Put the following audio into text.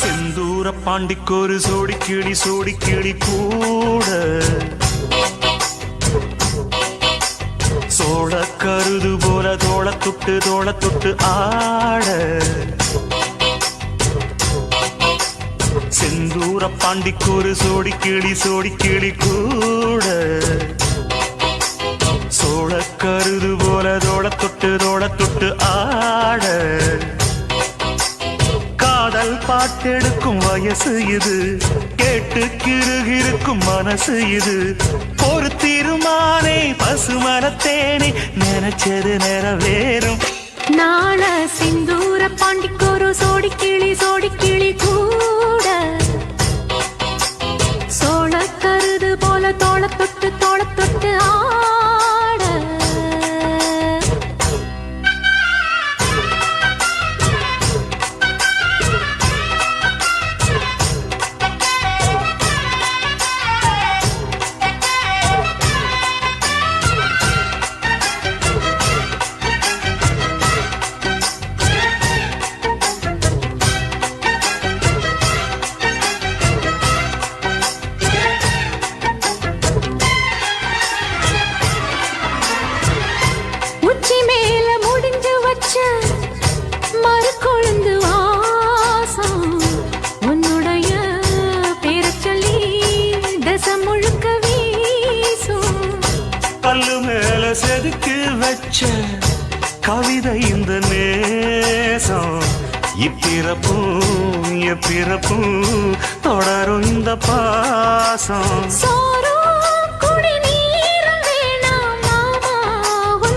செந்தூர பாண்டிக்கொரு சோடிக்கிளி கூட சோழ கருது போல தோளத்துட்டு ஆட செந்தூர பாண்டிக்கொரு சோடிக்கிளி கூட சோழ கருது போல தோளத்துட்டு ஆட காதல் பாட்டெடுக்கும் வயசு இது கேட்டு கிருகிருக்கும் மனசு இது ஒரு தீர்மானே பசுமரத்தேனே நினைச்சது நிறைவேறும் நாள சிந்தூர பாண்டிக்கொரு சோடிக்கிளி கூட சோழ கருது போல தோளத்தொட்டு ஆட மறுக்கொழுந்து வாசம் உன்னுடைய பேரச் சொல்லி தசம் முழுக்க வீசும் கல்லு மேல செதுக்கு வச்ச கவிதை இந்த நேசம் இப்பிறப்பும் தொடரும் இந்த பாசம்